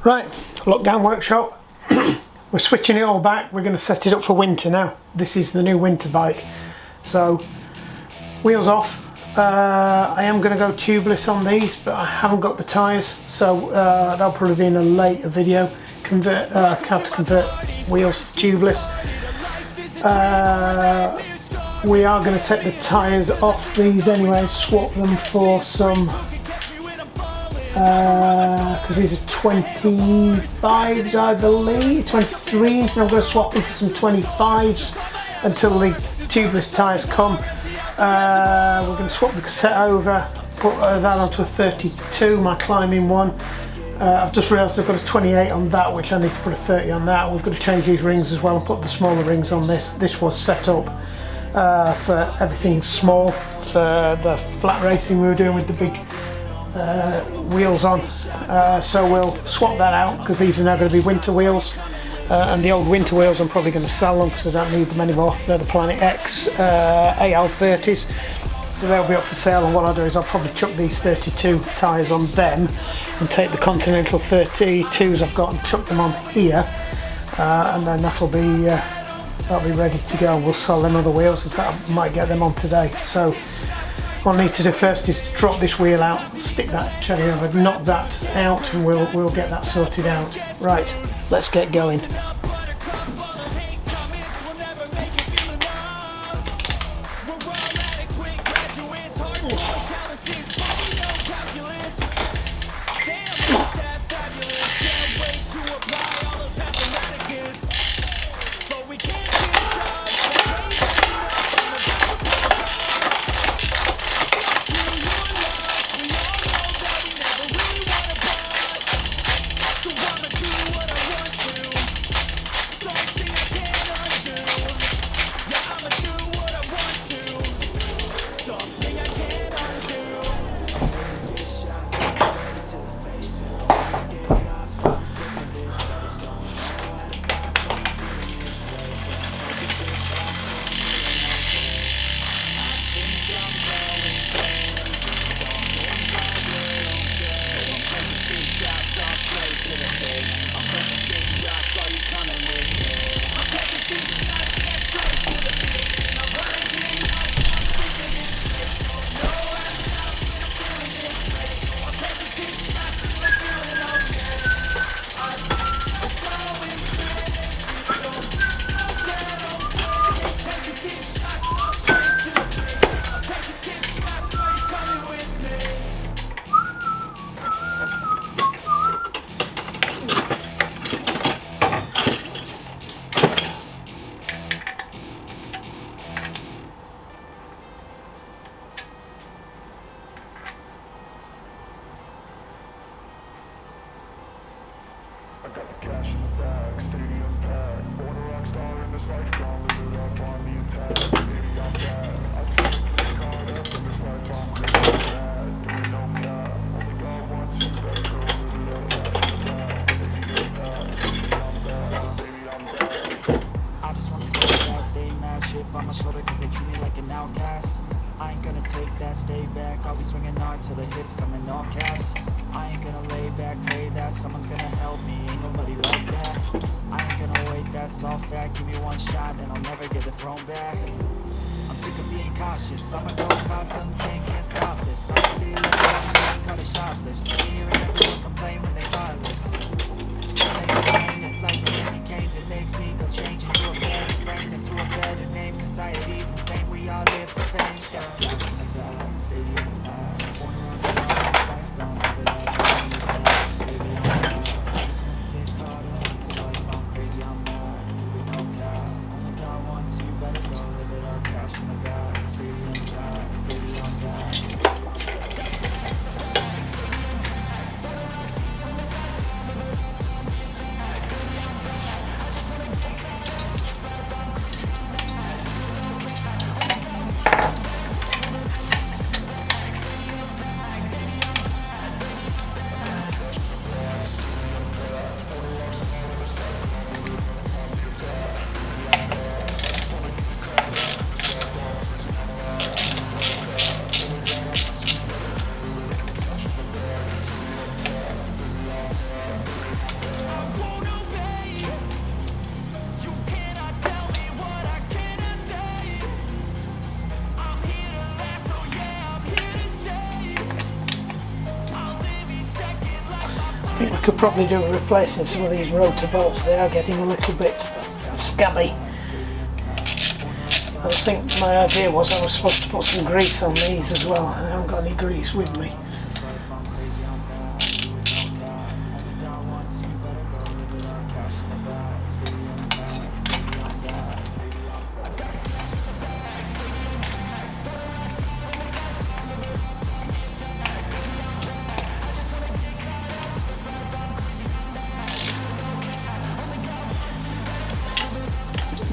Right, lockdown workshop. We're switching it all back. We're going to set it up for winter now. This is the new winter bike. So, wheels off. I am going to go tubeless on these, but I haven't got the tyres, so that'll probably be in a later video. How to convert wheels to tubeless. We are going to take the tyres off these anyway, swap them for some, because these are 25s I believe, 23s, and I'm going to swap them for some 25s until the tubeless tyres come. We're going to swap the cassette over, put that onto a 32, my climbing one. I've just realised I've got a 28 on that, which I need to put a 30 on that. We've got to change these rings as well and put the smaller rings on this. This was set up for everything small, for the flat racing we were doing with the big wheels on. So we'll swap that out because these are now going to be winter wheels. And the old winter wheels I'm probably going to sell them because I don't need them anymore. They're the Planet X AL30s. So they'll be up for sale, and what I'll do is I'll probably chuck these 32 tyres on them and take the Continental 32s I've got and chuck them on here, and then that'll be ready to go. We'll sell them other wheels. In fact, I might get them on today. So what I need to do first is drop this wheel out, stick that cherry over, knock that out, and we'll get that sorted out. Right, let's get going. On my shoulder cause they treat me like an outcast. I ain't gonna take that, stay back. I'll be swinging hard till the hits coming off caps. I ain't gonna lay back, pray that someone's gonna help me. Ain't nobody like that. I ain't gonna wait, that's all fact. Give me one shot and I'll never get the throne back. I'm sick of being cautious. I'ma go cause something, can't stop this. I'm stealing, I'm cut a shoplift. Sitting here and everyone complain when they wireless. It's like the candy canes, it makes me go change into a better frame, into a better name. Society's insane, we all live for fame. could probably do with replacing some of these rotor bolts. They are getting a little bit scabby. I think my idea was I was supposed to put some grease on these as well, and I haven't got any grease with me.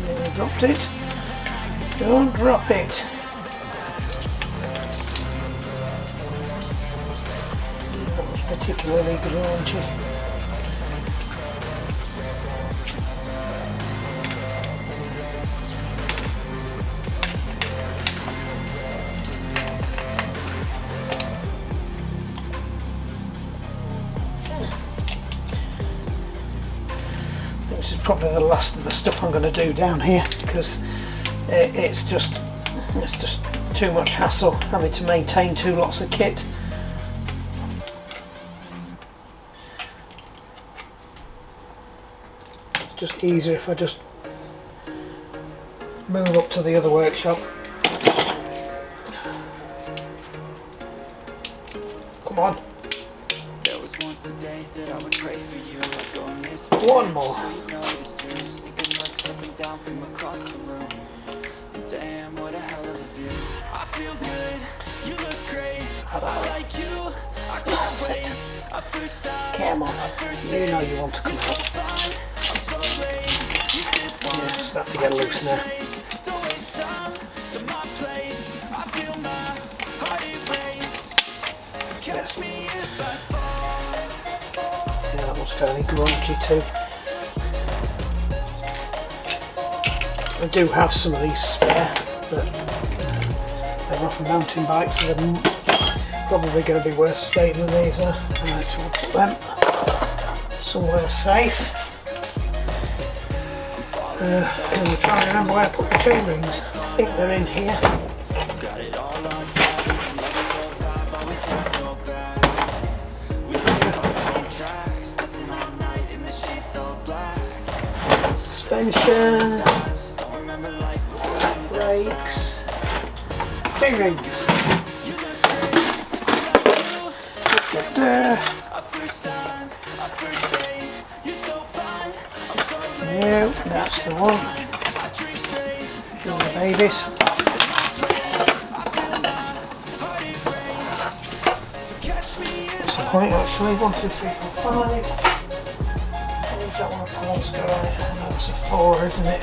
Nearly dropped it. Don't drop it. That was particularly grungy. I think this is probably the last of the stuff I'm going to do down here, because it's just too much hassle having to maintain two lots of kit. It's just easier if I just move up to the other workshop. Come on. There was once a day that I would pray for you. I'd go and miss One more. so you noticed too. Sneaking looks up and down from across the room. Damn, what a hell of a view. I feel good, you look great. I like you, I can't wait. I first time, Come on, you know you want to come up. I'm so late. You sit Yeah, start to get loose now. don't waste time to my place. I feel my heart erase. So catch me if I fall. Yeah, that was fairly grungy too. I do have some of these spare, but they're off of mountain bikes, so they're probably going to be worse state than these are. So we'll put them somewhere safe. And we'll try and remember where I put the chain rings. I think they're in here. Got it all on time. Let go vibe, always feel bad. We live on the same tracks. Listen all night in the sheets all black. Suspension, Don't remember life before you. brakes, chain rings. Get there. No, that's the one. Kill the babies. What's the point actually? 1, 2, 3, 4, 5. Is that one a Polska? Right, no, that's a 4, isn't it?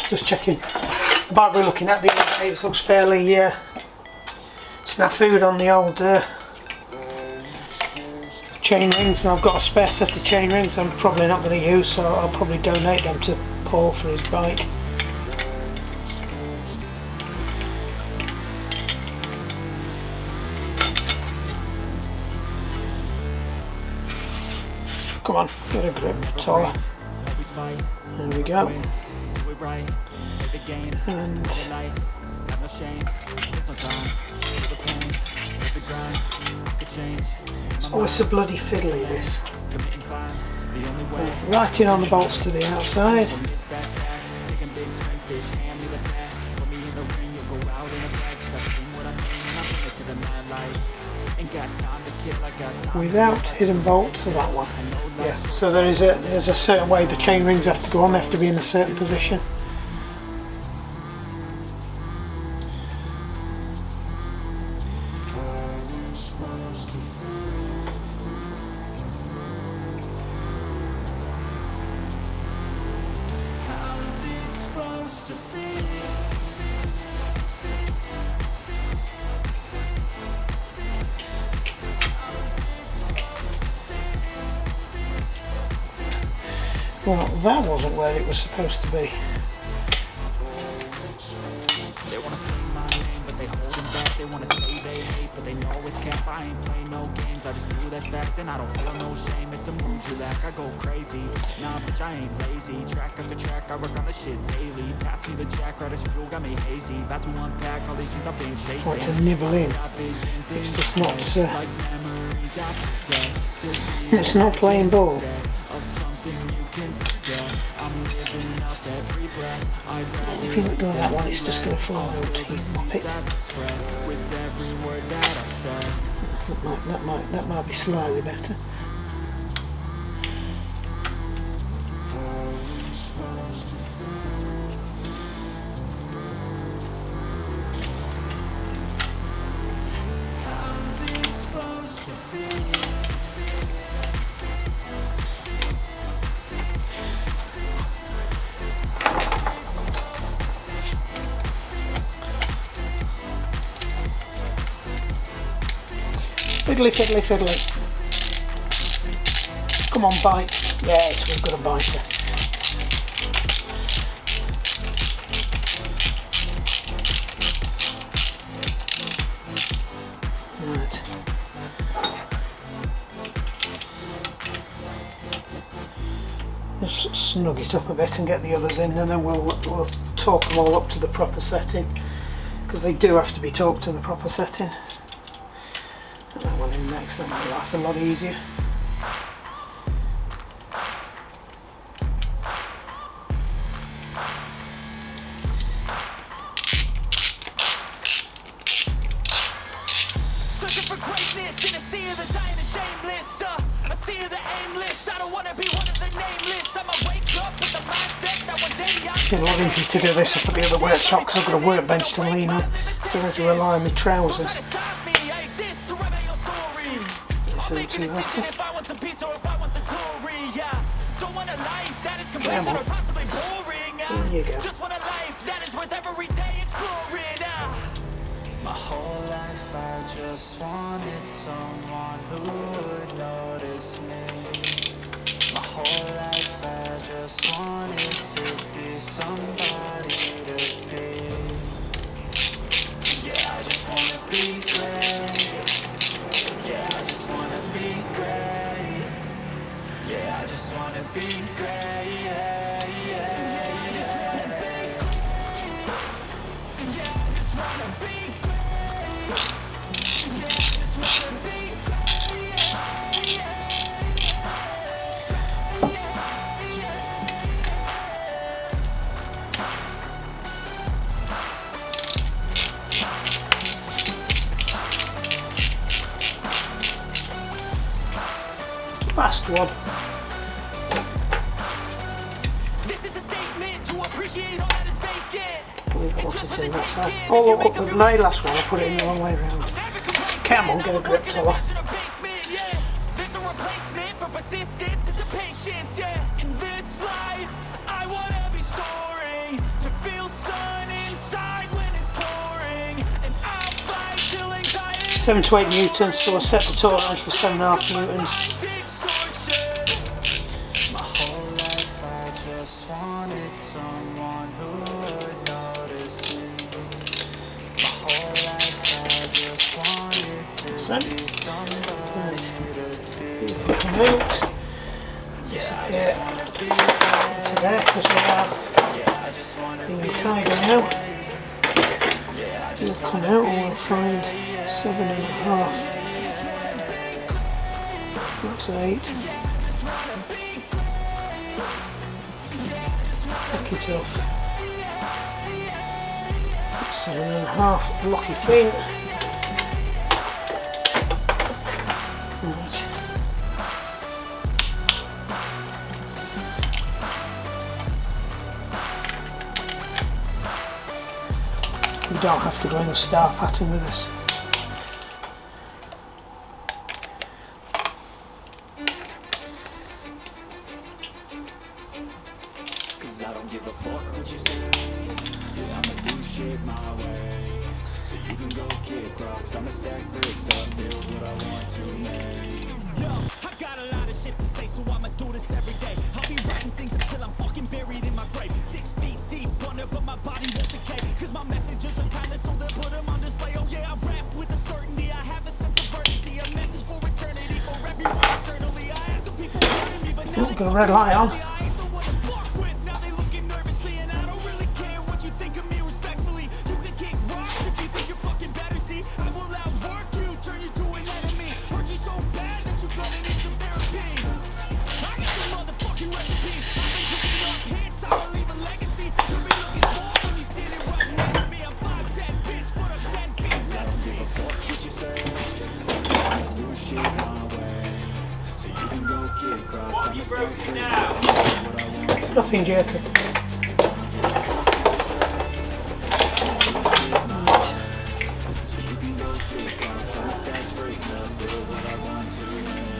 Just checking. The bike we're looking at, the indicators looks fairly snafu'd on the old chain rings, and I've got a spare set of chain rings I'm probably not going to use, so I'll probably donate them to Paul for his bike. Come on, get a grip, taller. There we go. And it's always so bloody fiddly, this. Right in on the bolts to the outside. Without hidden bolt to that one. Yeah, so there's a certain way the chain rings have to go on, they have to be in a certain position. Well, that wasn't where it was supposed to be. They wanna say my name, but they holding back. They wanna say they you, that's fact. And I don't feel no shame, it's a mood you lack. I go crazy, nah bitch I ain't lazy. Track after track, I work on the shit daily. Pass me the jack, right as fuel, got me hazy. About to unpack all these things I've been chasing. Like to nibble in. It's just not it's not playing ball. If you don't do that one, it's just going to fall out. Mop it. That might be slightly better. Fiddly, fiddly, fiddly. Come on, bite. Yes, we've got a biter. Right. Just snug it up a bit and get the others in, and then we'll torque them all up to the proper setting, because they do have to be torqued to the proper setting. That one in next, that makes life a lot easier. Searching for greatness in a sea of the dying and shameless, a sea of the aimless. I don't want to be one of the nameless. I'ma wake up with the mindset that one day It's a lot easier to do this up at the other workshop because I've got a workbench to lean on. Don't have to rely on my trousers. If I want some peace or if I want the glory, yeah. Don't want a life that is complacent or possibly boring. There you go. Just want a life that is worth every day exploring. My whole life I just wanted someone who would notice me. My whole life I just wanted to be somebody to be. Yeah, I just wanna be great. Yeah, I just wanna be great. Yeah, I just wanna be great. Yeah, yeah, I just wanna be great. Yeah, I just wanna be great. Yeah, I just wanna be great. Yeah, Last one. this is a statement to appreciate all that is vacant. Put it in that side. Oh, look, my last one, I put it in the wrong way around. Come on, get a grip, Toller. There's no replacement for persistence, it's a patience, yeah. In this life, I wanna be soaring, to feel sun inside when it's pouring, and I'll fight till anxiety 7 to 8 newtons, so I set the tolerance for 7.5 newtons. My whole life I just wanted someone who would notice me. My whole life I just wanted to be somebody to be. If we come out, disappear to there, because we are being tidy now. We'll come out and we'll find 7.5. That's 8. Lock it off. 7.5. Lock it in. Right. We don't have to go in a star pattern with this. Cause I don't give a fuck what you say. Yeah, I'ma do shit my way. So you can go kick rocks, I'ma stack bricks up, build what I want to make. Yo, I got a lot of shit to say, so I'ma do this every day. I'll be writing things until I'm fucking buried in my grave. 6 feet deep under, but my body won't decay. Cause my messages are timeless, so they'll put them on display. Oh yeah, I rap with a certainty, I have a sense of urgency. A message for eternity, forever. Oh, got a red light on. Nothing, Jacob.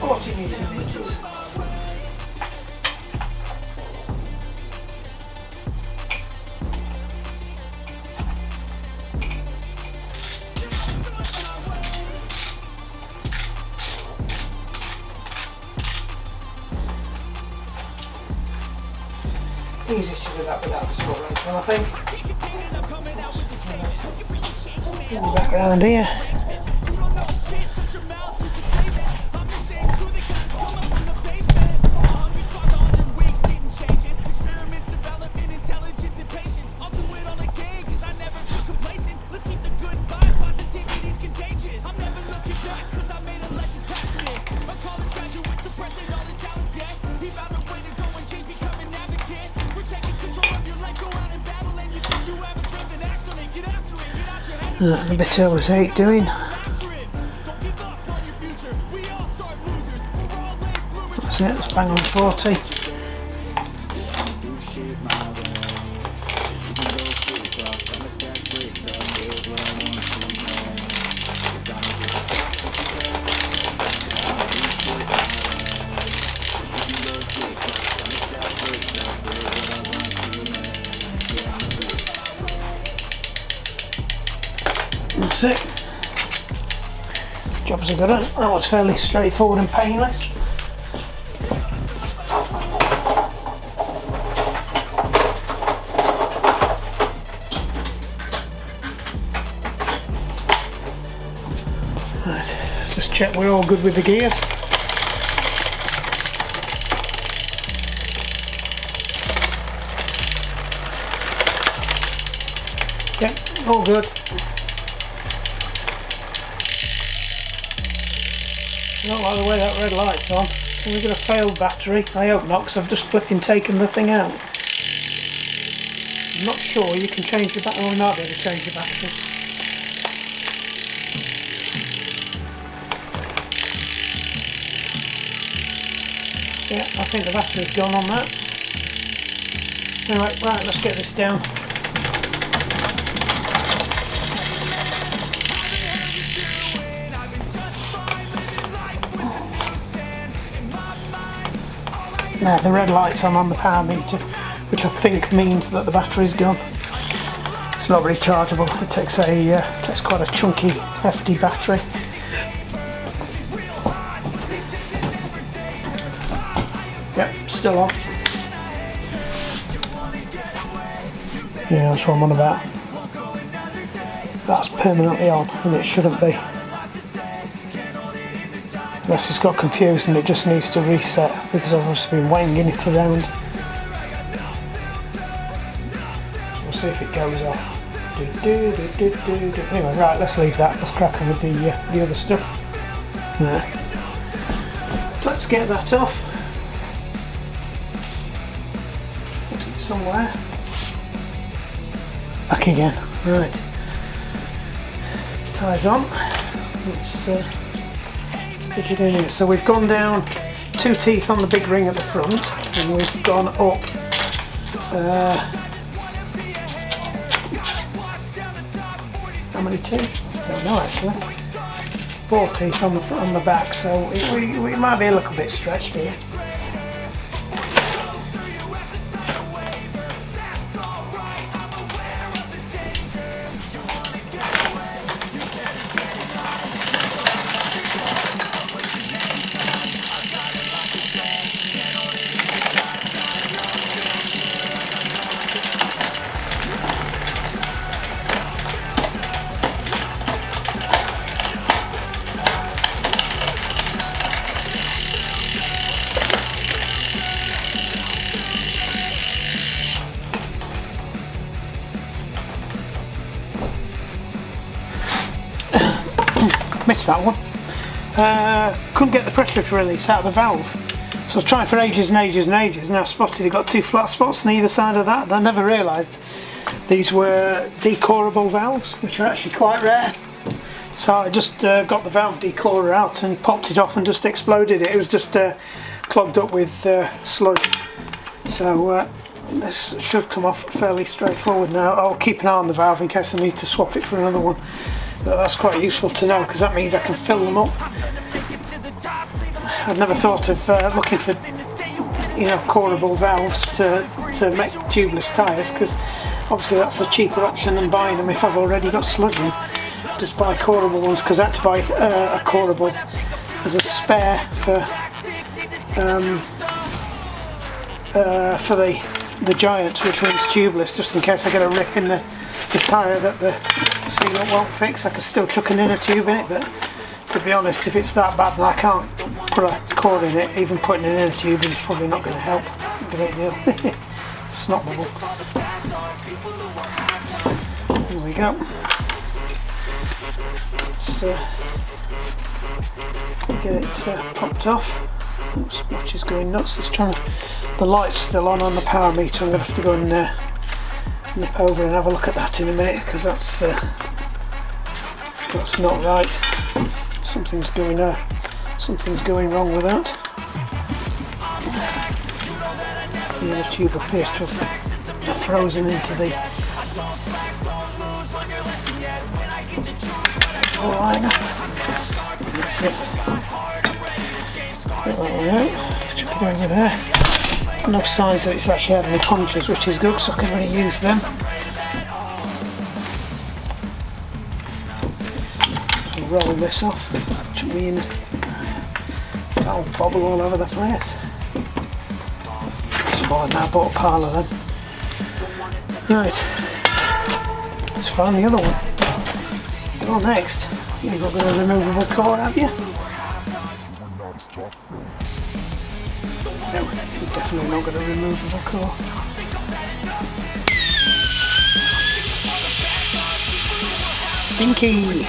What do you need 2 meters? Easy to do that without the tool wrench, I think. Back around here. The bit I always hate doing. That's it, let's bang on 40. That's it. Jobs are good. That was fairly straightforward and painless. Right, let's just check we're all good with the gears. Yep, all good. I don't like the way that red light's on. Have we got a failed battery? I hope not, because I've just flipping taken the thing out. I'm not sure you can change your battery. Well, we might be able to change your battery. Yeah, I think the battery's gone on that. Anyway, right, let's get this down. Now the red light's on the power meter, which I think means that the battery's gone. It's not rechargeable. It takes quite a chunky, hefty battery. Yep, still on. Yeah, that's what I'm on about. That's permanently on, and it shouldn't be. Unless it's got confused and it just needs to reset, because I've obviously been wanging it around. We'll see if it goes off. Anyway, right, let's leave that. Let's crack on with the other stuff. Let's get that off. Put it somewhere. Back again. Right. Ties on. Let's stick it in here. So we've gone down 2 teeth on the big ring at the front, and we've gone up how many teeth? I don't know actually. 4 teeth on the back, so we might be a little bit stretched here. missed that one. Couldn't get the pressure to release out of the valve. So I was trying for ages and ages and ages, and I spotted it got 2 flat spots on either side of that. And I never realised these were decorable valves, which are actually quite rare. So I just got the valve decorer out and popped it off and just exploded it. It was just clogged up with sludge. So this should come off fairly straightforward now. I'll keep an eye on the valve in case I need to swap it for another one. But that's quite useful to know because that means I can fill them up. I've never thought of looking for, you know, coreable valves to make tubeless tyres, because obviously that's a cheaper option than buying them if I've already got sludge in. Just buy coreable ones, because I had to buy a coreable as a spare for the Giant, which runs tubeless, just in case I get a rip in the tyre that the sealant won't fix. I could still chuck an inner tube in it, but to be honest, if it's that bad and I can't put a cord in it, even putting an inner tube in is probably not going to help a great deal. Snot bubble. There we go. Let's get it popped off. Oops, watch is going nuts. It's trying to, the light's still on the power meter. I'm going to have to go and nip over and have a look at that in a minute, because that's not right. Something's going wrong with that. The inner tube appears to have frozen into the liner. That's it. Chuck it over there. No signs that it's actually had any punctures, which is good, so I can reuse them. Roll this off, chuck me in, that'll bobble all over the place. Just bothered now, bought a pile of them. Right, let's find the other one. Go next. You've got a removable core, have you? No, you've definitely not got a removable core. Stinky!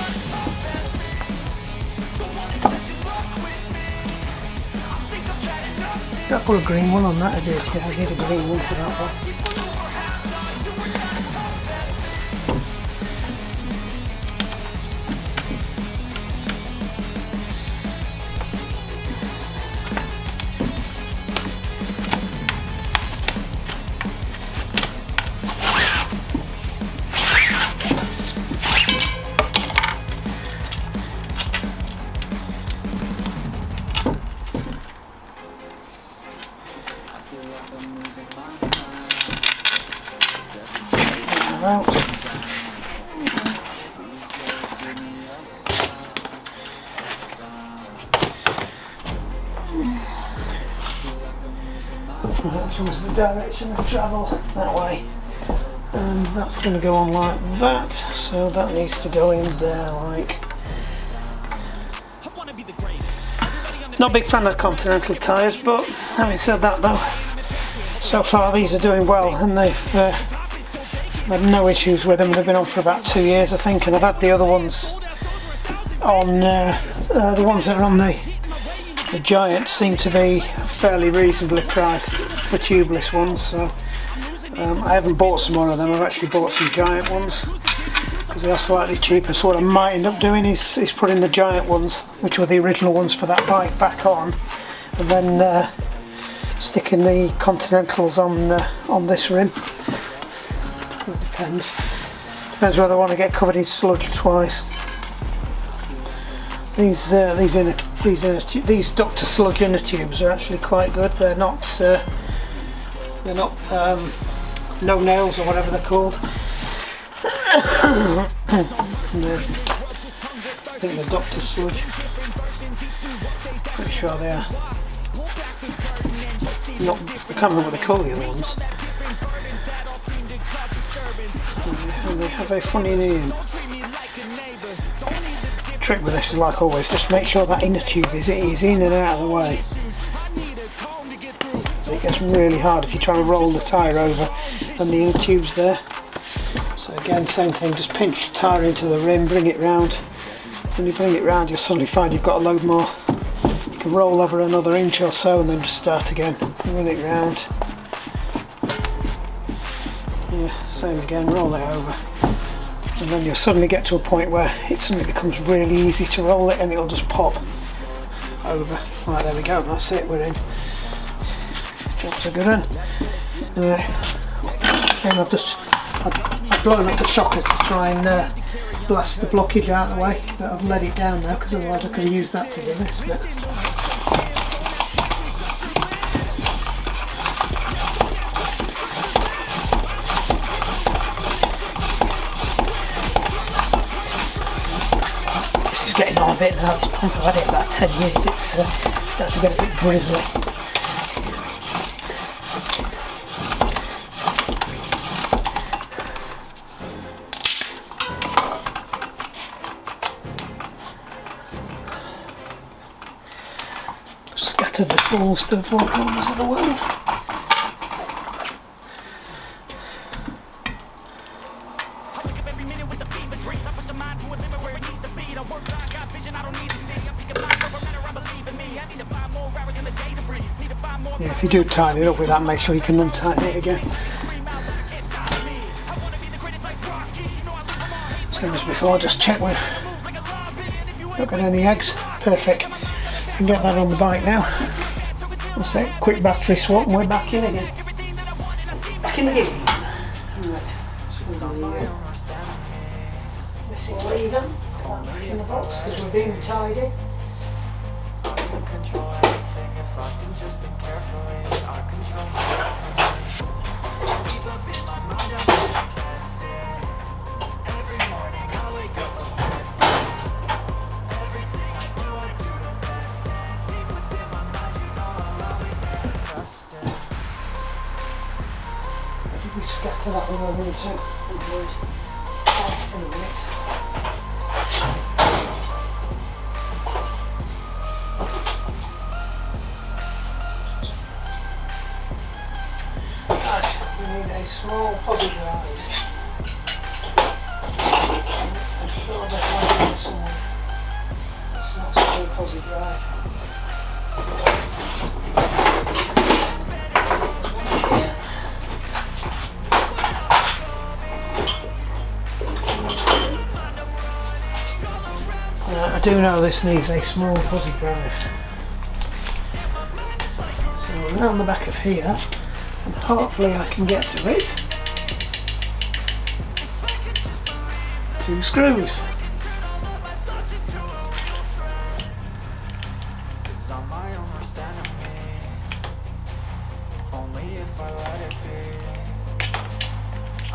I put a green one on that, I did. Yeah, I need a green one for that one. Out. That was the direction of travel, that way, and that's going to go on like that, so that needs to go in there like. Not a big fan of Continental tyres, but having said that though, so far these are doing well, and they've had no issues with them. They've been on for about 2 years, I think, and I've had the other ones on, the ones that are on the Giant seem to be fairly reasonably priced for tubeless ones, so I haven't bought some more of them. I've actually bought some Giant ones because they are slightly cheaper, so what I might end up doing is putting the Giant ones, which were the original ones for that bike, back on, and then sticking the Continentals on this rim. It depends whether I want to get covered in sludge twice. These Dr. Sludge inner tubes are actually quite good. They're not no nails or whatever they're called. I think they're Dr. Sludge. Pretty sure they are. I can't remember what they call the other ones. And they have a funny name. Trick with this is, like always, just make sure that inner tube is in and out of the way. It gets really hard if you try and roll the tyre over and the inner tube's there. So again, same thing, just pinch the tyre into the rim, bring it round, When you bring it round, you'll suddenly find you've got a load more. You can roll over another inch or so and then just start again. Run it round. Yeah, same again, roll it over. And then you'll suddenly get to a point where it suddenly becomes really easy to roll it and it'll just pop over. Right, there we go, that's it, we're in. Job's a good one. Again, I've blown up the shocker to try and blast the blockage out of the way, but I've let it down now because otherwise I could have used that to do this bit. This is getting on a bit now. This pump, I've had it about 10 years, it's starting to get a bit grizzly. Scattered the balls to the four corners of the world. Yeah, if you do tighten it up with that, make sure you can untighten it again. Same as before, just check we've not got any eggs. Perfect. Can get that on the bike now. That's it. Quick battery swap and we're back in again. Back in the game. Right. So missing lever. Back in the box because we're being tidy. I can control anything if I can just think carefully. I control my destiny. Deep up in my mind, I'm manifesting. Every morning I wake up obsessed. Everything I do the best. And deep within my mind, you know I'll always manifest it. Did we scatter that one over into it? In a minute. A small poly drive. I'm sure that might be someone. It's not a small poly drive. I do know this needs a small fuzzy drive. So around the back of here. And hopefully I can get to it. 2 screws. Only if I let it be.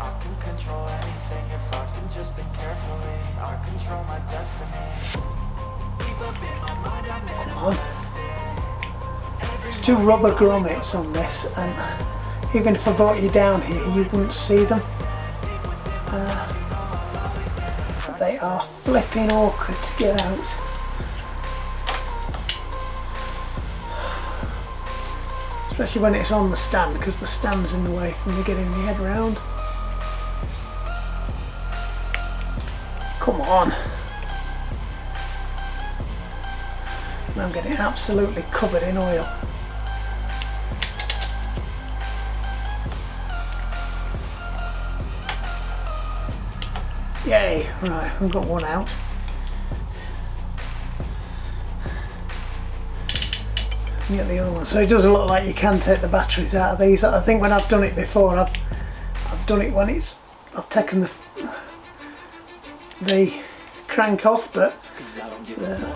I can control anything if I can just think carefully. I control my destiny. Deep up in my mind, I'm manifesting. There's 2 rubber grommets on this, and even if I brought you down here, you wouldn't see them. They are flipping awkward to get out. Especially when it's on the stand, because the stand's in the way when you're getting the head round. Come on. And I'm getting absolutely covered in oil. Yay! Right, we've got one out. Get the other one. So it doesn't look like you can take the batteries out of these. I think when I've done it before, I've done it when I've taken the crank off, but the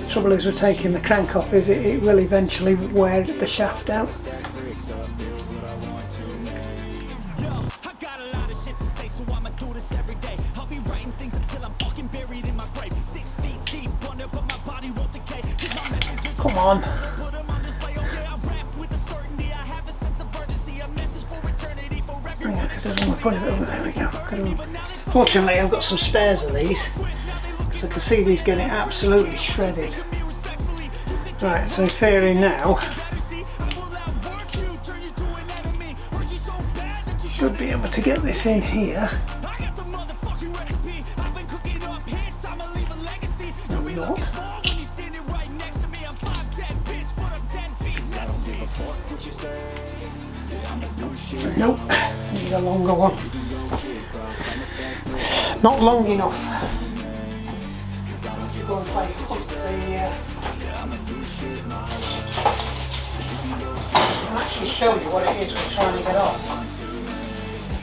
trouble is with taking the crank off is it will eventually wear the shaft out. Come on. There we go. Fortunately, I've got some spares of these because I can see these getting absolutely shredded. Right, so theory now, should be able to get this in here. not. Nope, need a longer one. Not long enough. Go and play I'll actually show you what it is we're trying to get off.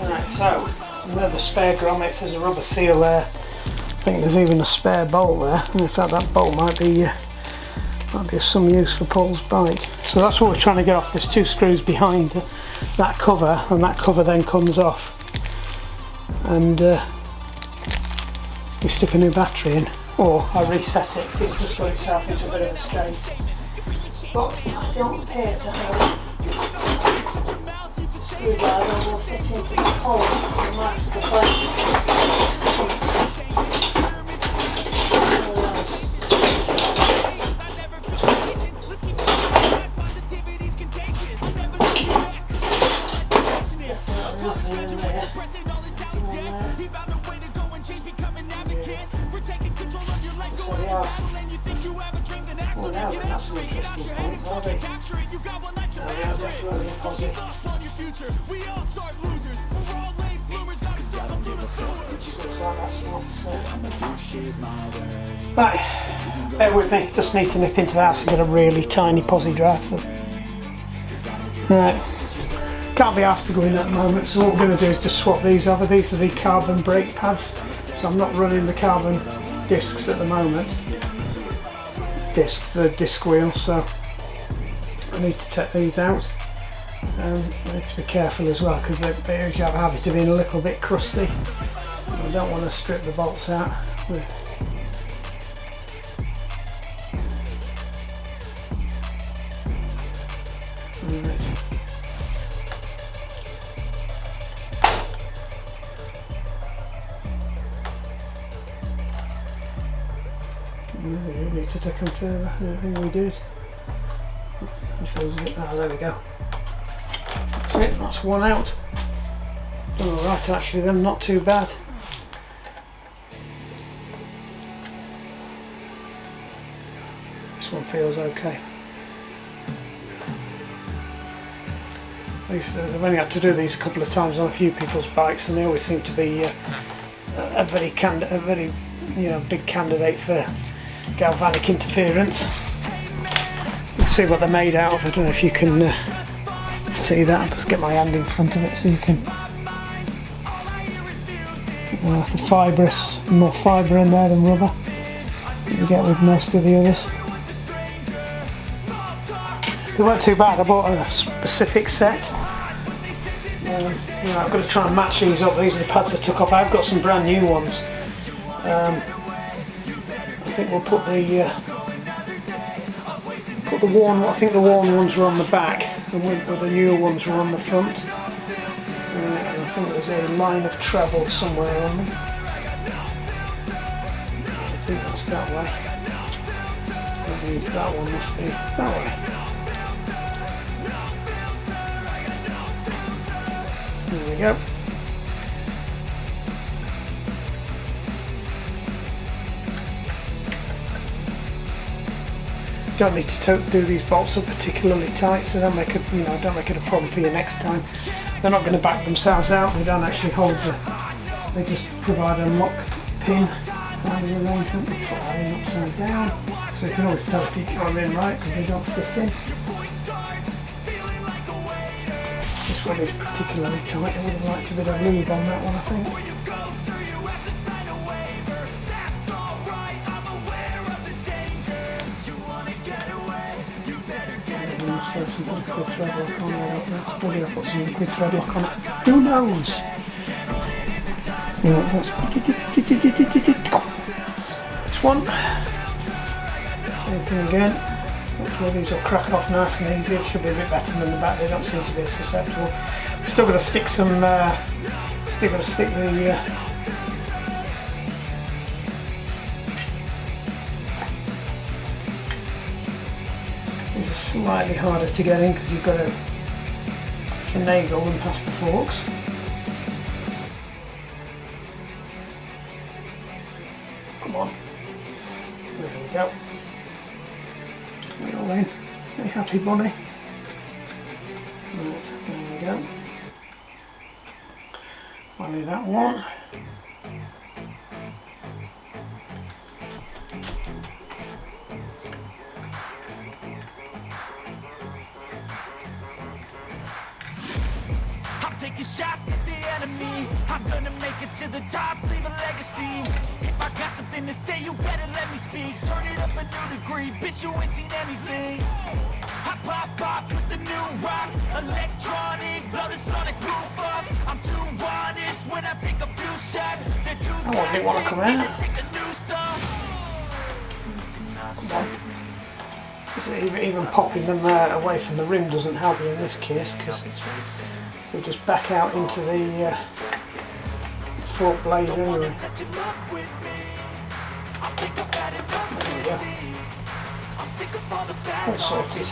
Right, so where the spare grommets, there's a rubber seal there. I think there's even a spare bolt there. And in fact, that bolt might be of some use for Paul's bike. So that's what we're trying to get off. There's 2 screws behind that cover, and that cover then comes off. And we stick a new battery in, or I reset it if it's just got itself into a bit of a state. But I don't appear to have a screwdriver that will fit into the hole, so I might have to find Right, bear with me, just need to nip into the house and get a really tiny posi drive. Right, can't be asked to go in at the moment, so what we're going to do is just swap these over. These are the carbon brake pads, so I'm not running the carbon discs at the moment. The disc wheel, so I need to take these out. I need to be careful as well because they usually have a habit of being a little bit crusty. I don't want to strip the bolts out. We need to take them further. I think we did. It feels a bit. Oh, there we go. That's it. That's one out. All right, actually, then not too bad. This one feels okay. I've only had to do these a couple of times on a few people's bikes, and they always seem to be a very big candidate for galvanic interference. You can see what they're made out of. I don't know if you can see that. I'll just get my hand in front of it so you can. Like a fibrous, more fibre in there than rubber that you get with most of the others. They weren't too bad. I bought a specific set. I've got to try and match these up. These are the pads I took off. I've got some brand new ones. I think we'll put the worn. I think the worn ones were on the back, and the newer ones were on the front. And I think there's a line of treble somewhere on them. I think that's that way. That means that one must be that way. There we go. Don't need to do these bolts up particularly tight, so don't make it a problem for you next time. They're not going to back themselves out. They don't actually hold they just provide a lock pin kind of arrangement. Put that in upside down, so you can always tell if you got them in right because they don't fit in. This one is particularly tight. I would have liked a bit of lube on that one, I think. Some liquid thread lock on there, maybe I'll put some liquid thread lock on it. Who knows? Right, that's this one. Same thing again. Hopefully these will crack off nice and easy. It should be a bit better than the back. They don't seem to be as susceptible. We've still got to stick some. Still got to stick the. These are slightly harder to get in because you've got to finagle them past the forks. Come on. There we Hey, happy bunny. Right, there we go. Only that one. Taking shots at the enemy. I'm gonna make it to the top, leave a legacy. If I got something to say, you better let me speak. Turn it up a new degree, bitch, you ain't seen anything. I pop off with the new rock, electronic, blow the sonic roof up. I'm too honest when I take a few shots. They're too didn't want to come toxic, out. need to take a new song. Even popping them away from the rim doesn't help you in this case, because we'll just back out into the fork blade anyway. There we go. All sorted.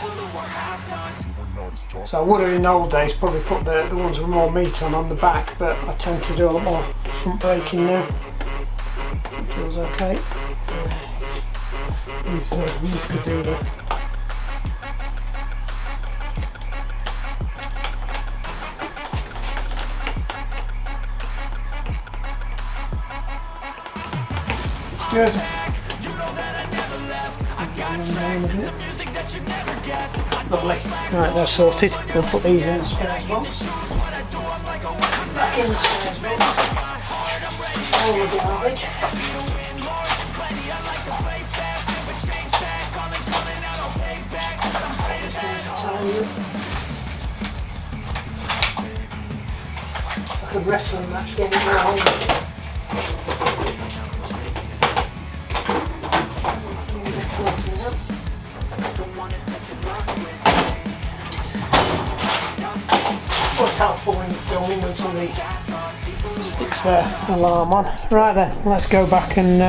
So I would have in the old days probably put the ones with more meat on the back, but I tend to do a lot more front braking now. It feels okay. These could do that. Good. Lovely. Right, they're sorted. We'll put these in the spares box. Back in the spares box. All the garbage. This is Italian. I could wrestle and actually get it round. Always helpful when you're filming when somebody sticks their alarm on. Right then, let's go back and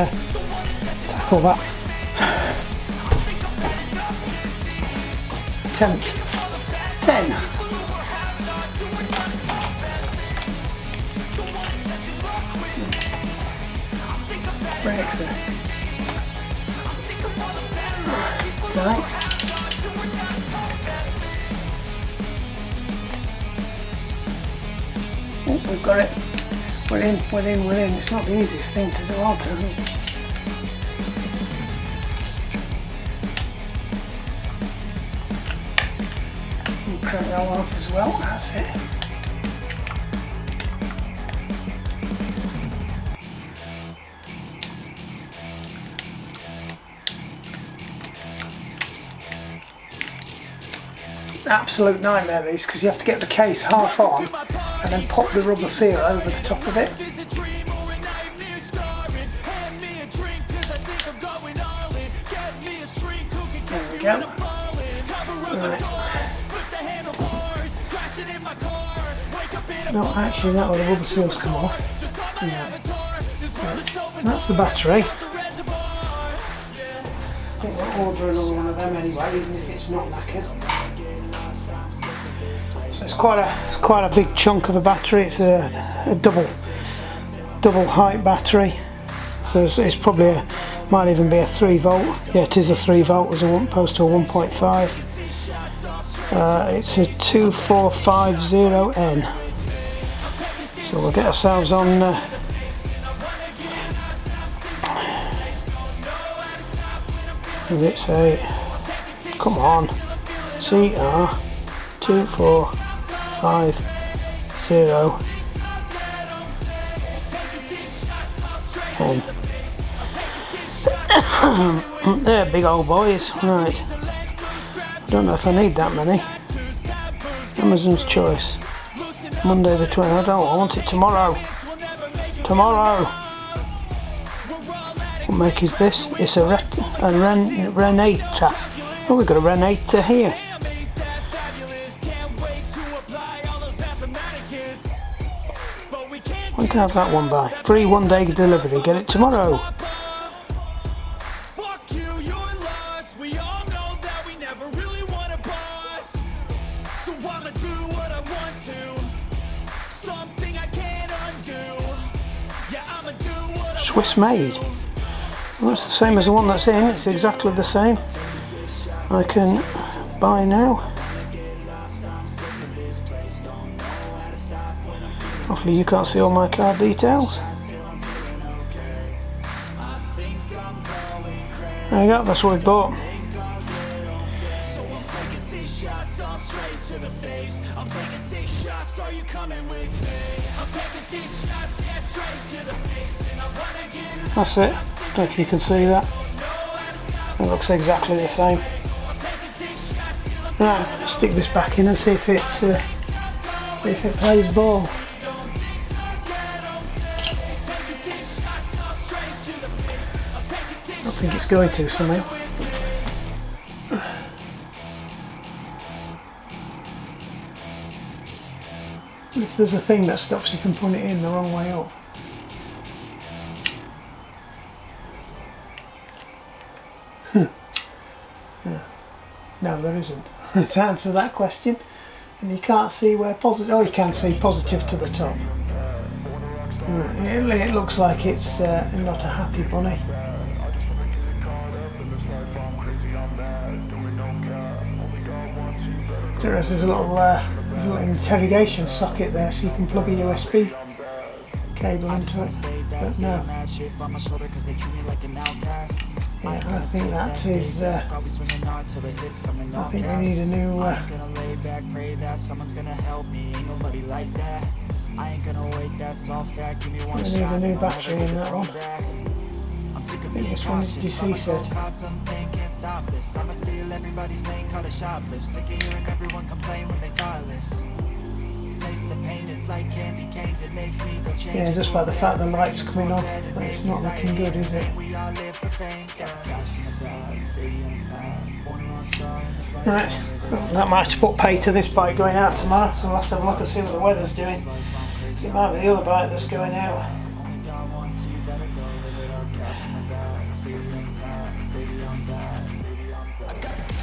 tackle that. Attempt 10. Brakes are tight. Oh, we've got it. We're in. It's not the easiest thing to do, I'll tell you. And crank that one up as well, that's it. Absolute nightmare these, because you have to get the case half on and then pop the rubber seal over the top of it. There we go. Right. No, actually that way the rubber seals come off. Yeah. Right. That's the battery. I think we'll order another one of them anyway, even if it's not knackered. So it's quite a big chunk of a battery. It's a double height battery. So it's probably might even be a 3 volt. Yeah, it is a 3 volt as opposed to a 1.5. It's a 2450N. So we'll get ourselves on. Let's say, come on, CR 2450. They're big old boys, right. Don't know if I need that many. Amazon's choice. Monday the 20th. I want it tomorrow. What make is this? It's a Renator. Oh, we've got a Renator here. We can have that one by. Free 1-day delivery. Get it tomorrow. Swiss made. Well, it's the same as the one that's in. It's exactly the same. I can by now. Hopefully you can't see all my car details. There you go, that's what we bought. That's it. Don't know if you can see that. It looks exactly the same. Right, stick this back in and see if it's see if it plays ball. I think it's going to somehow. If there's a thing that stops you from putting it in the wrong way up. Yeah. No, there isn't. To answer that question, and you can't see where positive. Oh, you can see positive to the top. Right. It looks like it's not a happy bunny. There's a little interrogation socket there, so you can plug a USB cable into it. But no. Yeah, I think that is. I think we need a new. We need a new battery in that one. I think this one is deceased. Yeah, just by the fact the light's coming on, it's not looking good, is it? Right, that might have to put pay to this bike going out tomorrow, so we'll have to have a look and see what the weather's doing. So it might be the other bike that's going out.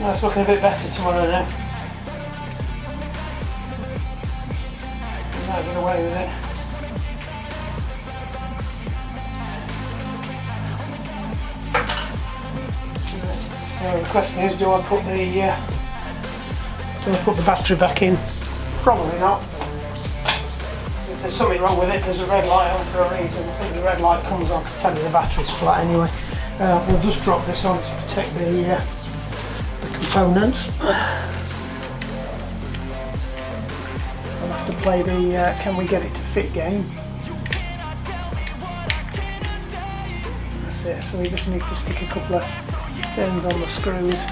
Oh, it's looking a bit better tomorrow now. I might get away with it. So the question is, do I put the battery back in? Probably not. If there's something wrong with it, there's a red light on for a reason. I think the red light comes on to tell you the battery's flat anyway. We'll just drop this on to protect the components. I'll have to play the can we get it to fit game. That's it, so we just need to stick a couple of turns on the screws.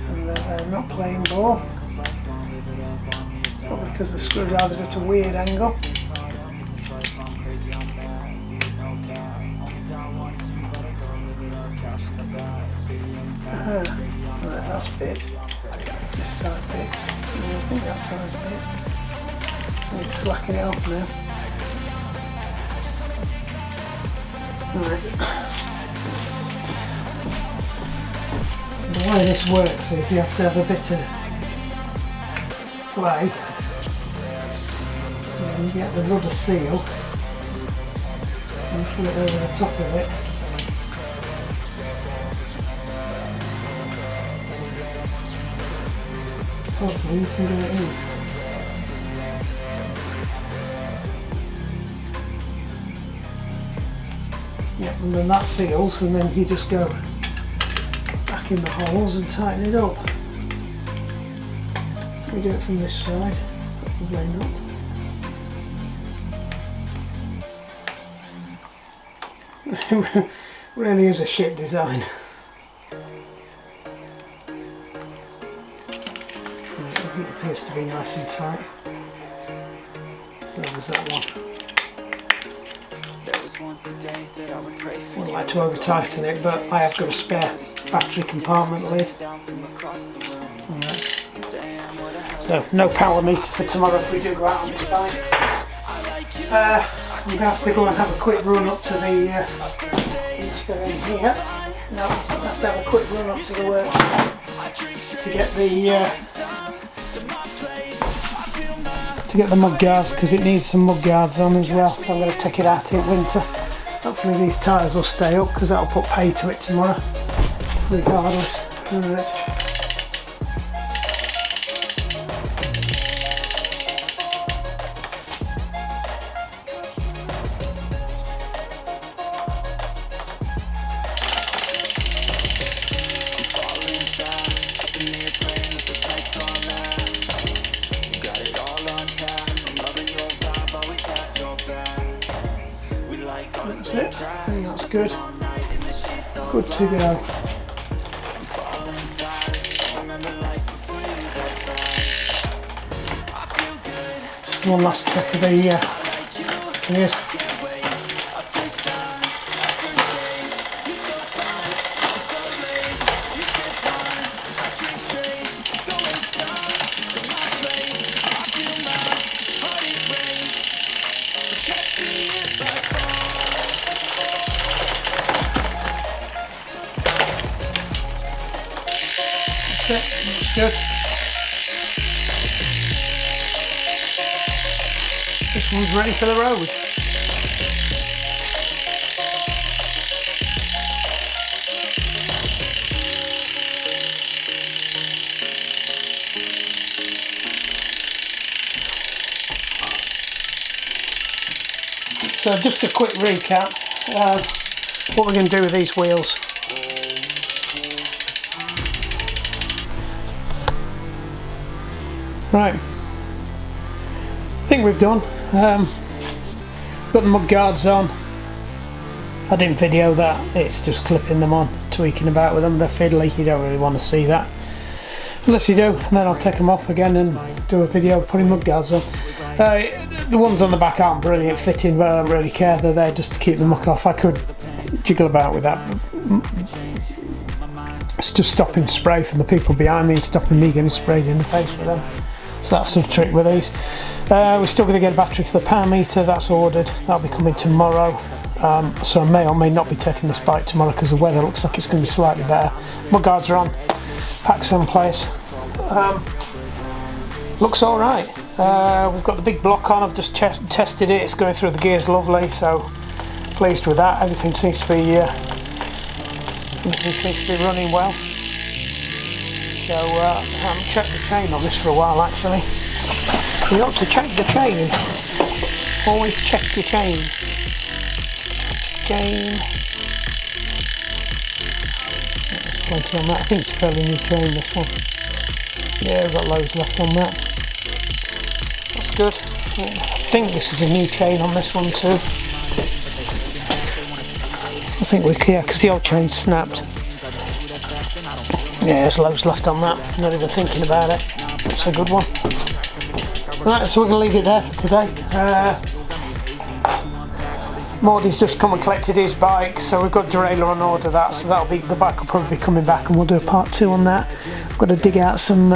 And they're not playing ball. Probably because the screwdriver's at a weird angle. Right, that's bit. That's this side bit. I think that side bit. So it's slacking it off now. Right. The way this works is you have to have a bit of play. And then you get the rubber seal and put it over the top of it. Hopefully you can get it in. Yep, and then that seals, and then you just go back in the holes and tighten it up. Can we do it from this side? Probably not. Really is a shit design. It appears to be nice and tight. So there's that one. I wouldn't like to over tighten it, but I have got a spare battery compartment lid. Alright. So no power meter for tomorrow if we do go out on this bike. I'm going to have to go and have a quick run up to the unless they're in here. No, I have to have a quick run up to the workshop to get the to get the mudguards because it needs some mudguards on as well. I'm going to take it out in winter. Hopefully these tyres will stay up because that'll put pay to it tomorrow, regardless. Right. That's it. I think that's good. Good to go. Just one last check of the yes. Looks good. This one's ready for the road. So just a quick recap, what we're going to do with these wheels. Right, I think we've done. Got the mudguards on. I didn't video that, it's just clipping them on, tweaking about with them. They're fiddly, you don't really want to see that. Unless you do, and then I'll take them off again and do a video putting mudguards on. The ones on the back aren't brilliant fitting, but I don't really care. They're there just to keep the muck off. I could jiggle about with that. It's just stopping spray from the people behind me and stopping me getting sprayed in the face with them. So that's the trick with these. We're still going to get a battery for the power meter. That's ordered. That'll be coming tomorrow. So I may or may not be taking this bike tomorrow because the weather looks like it's going to be slightly better. Mudguards are on. Pack's in place. Looks alright. We've got the big block on. I've just tested it. It's going through the gears lovely. So pleased with that. Everything seems to be running well. So I haven't checked the chain on this for a while actually. You ought to check the chain. Always check your chain. There's plenty on that. I think it's a fairly new chain, this one. Yeah, we've got loads left on that. That's good. I think this is a new chain on this one too. I think yeah, because the old chain snapped. Yeah, there's loads left on that. Not even thinking about it. It's a good one. Right, so we're going to leave it there for today. Mordy's just come and collected his bike, so we've got derailleur on order that, so that'll be, the bike will probably be coming back and we'll do a part 2 on that. I've got to dig out some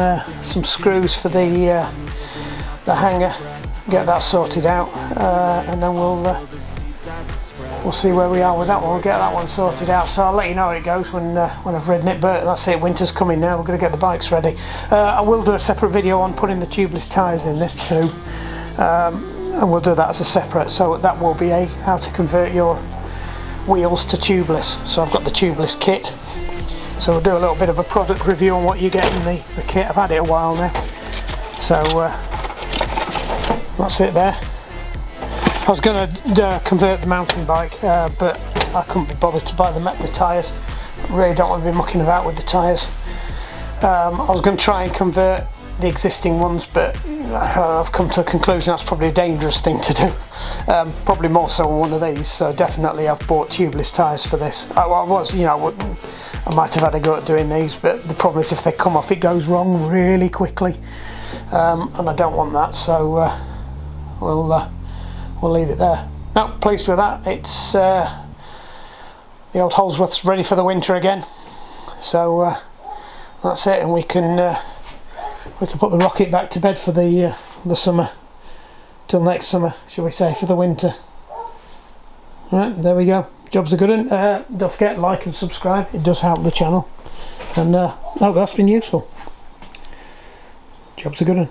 screws for the hanger, get that sorted out, and then we'll see where we are with that one. We'll get that one sorted out, so I'll let you know how it goes when I've ridden it. But that's it, winter's coming now, we're going to get the bikes ready. I will do a separate video on putting the tubeless tyres in this too, and we'll do that as a separate, so that will be a how to convert your wheels to tubeless. So I've got the tubeless kit, so we'll do a little bit of a product review on what you get in the kit. I've had it a while now, so that's it there. I was going to convert the mountain bike, but I couldn't be bothered to buy the tyres. I really don't want to be mucking about with the tyres. I was going to try and convert the existing ones, but I've come to the conclusion that's probably a dangerous thing to do. Probably more so on one of these, so definitely I've bought tubeless tyres for this. I might have had a go at doing these, but the problem is if they come off it goes wrong really quickly, and I don't want that, so we'll leave it there. No, pleased with that. It's the old Holsworth's ready for the winter again, so that's it, and we can put the rocket back to bed for the summer, till next summer, shall we say, for the winter. Right, there we go. Job's a good one. Don't forget, like and subscribe, it does help the channel, and I hope that's been useful. Job's a good one.